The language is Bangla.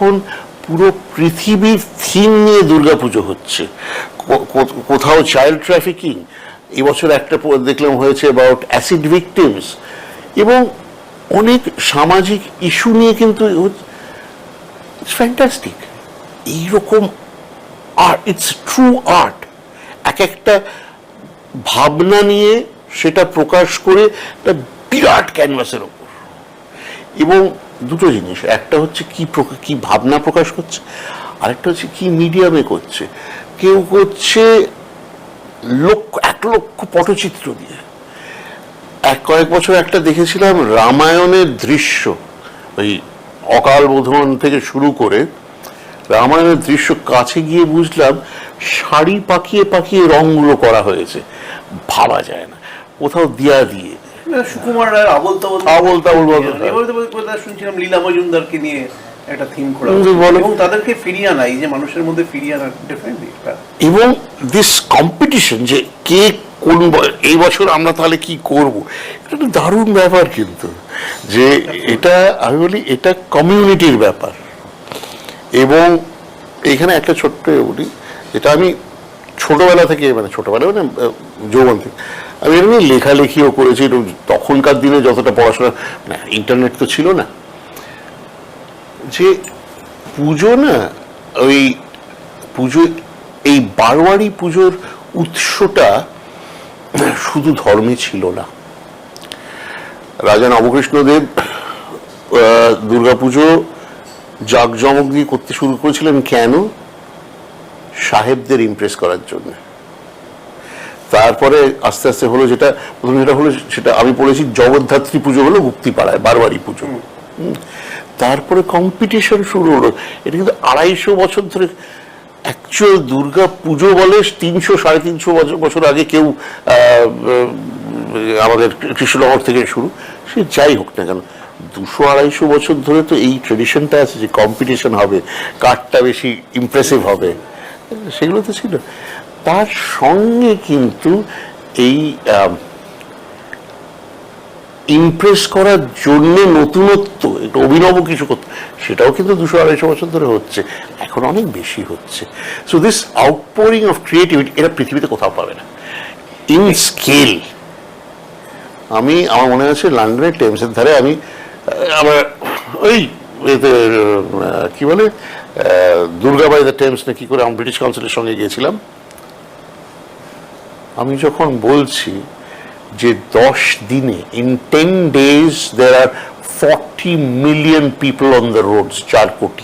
এখন পুরো পৃথিবীর থিম নিয়ে দুর্গাপুজো হচ্ছে। কোথাও চাইল্ড ট্রাফিকিং, এবছর একটা দেখলাম হয়েছে অ্যাবাউট অ্যাসিড ভিকটিমস, এবং অনেক সামাজিক ইস্যু নিয়ে কিন্তু ইটস ফ্যান্টাস্টিক। এইরকম আর্ট, ইটস ট্রু আর্ট, এক একটা ভাবনা নিয়ে সেটা প্রকাশ করে একটা বিরাট ক্যানভাসের ওপর। এবং দুটো জিনিস, একটা হচ্ছে কি ভাবনা প্রকাশ করছে, আরেকটা হচ্ছে কি মিডিয়ামে করছে। কেউ করছে 1,00,000 পটচিত্র দিয়ে। কয়েক বছর একটা দেখেছিলাম রামায়ণের দৃশ্য, ওই অকাল বোধন থেকে শুরু করে রামায়ণের দৃশ্য কাছে গিয়ে বুঝলাম শাড়ি পাকিয়ে পাকিয়ে রঙগুলো করা হয়েছে, ভাবা যায় না। কোথাও দিয়া দিয়ে সুকুমার রায় আবল তাবল শুনছিলাম লীলা মজুমদারকে নিয়ে একটা থিম করা এবং তাদেরকে ফিরিয়ে আনা, এই যে মানুষের মধ্যে ফিরিয়ে আনা ডেফিনেটলি। এবং দিস কম্পিটিশন যে কে কোন এই বছর আমরা তাহলে কি করব, এটা একটা দারুণ ব্যাপার। কিন্তু যে এটা আমি বলি এটা কমিউনিটির ব্যাপার। এবং এইখানে একটা ছোট্ট বলি, যেটা আমি ছোটবেলা থেকে মানে যৌবন থেকে আমি এমনি লেখালেখিও করেছি। তখনকার দিনে যতটা পড়াশোনা, মানে ইন্টারনেট তো ছিল না, যে পুজো না, ওই পুজো, এই বারোয়ারি পুজোর উৎসটা শুধু ধর্মে ছিল না। রাজা নবকৃষ্ণদেব দুর্গাপুজো জাঁকজমক দিয়ে করতে শুরু করেছিলেন কেন? সাহেবদের ইমপ্রেস করার জন্য। তারপরে আস্তে আস্তে হলো, যেটা প্রথমে যেটা হলো সেটা আমি পড়েছি, জগদ্ধাত্রী পুজো হলো গুপ্তিপাড়ায়, বারোয়ারি পুজো। তারপরে কম্পিটিশন শুরু হলো। এটা কিন্তু 250 বছর ধরে অ্যাকচুয়াল দুর্গা পুজো বলে 300-350 বছর আগে কেউ আমাদের কৃষ্ণনগর থেকে শুরু, সে যাই হোক না কেন 200-250 বছর ধরে তো এই ট্রেডিশনটা আছে যে কম্পিটিশন হবে, কারটা বেশি ইমপ্রেসিভ হবে, সেগুলো তো ছিল। তার সঙ্গে কিন্তু এই ইমপ্রেস করার জন্য নতুনত্ব, একটু অভিনব কিছু করতে, সেটাও কিন্তু 200-250 বছর ধরে হচ্ছে, এখন অনেক বেশি হচ্ছে। সো দিস আউটপোরিং অফ ক্রিয়েটিভিটি, এটা পৃথিবীতে কোথাও পাবে না ইন স্কেল। আমার মনে আছে লন্ডনের টেমসের ধারে আমি আমার ওই কি বলে দুর্গা বাই দ্য টেমস না কি করে, আমি ব্রিটিশ কাউন্সিলের সঙ্গে গিয়েছিলাম। আমি যখন বলছি যে 10 দিনে, in 10 days there are 40 million people on the roads, 4 কোটি।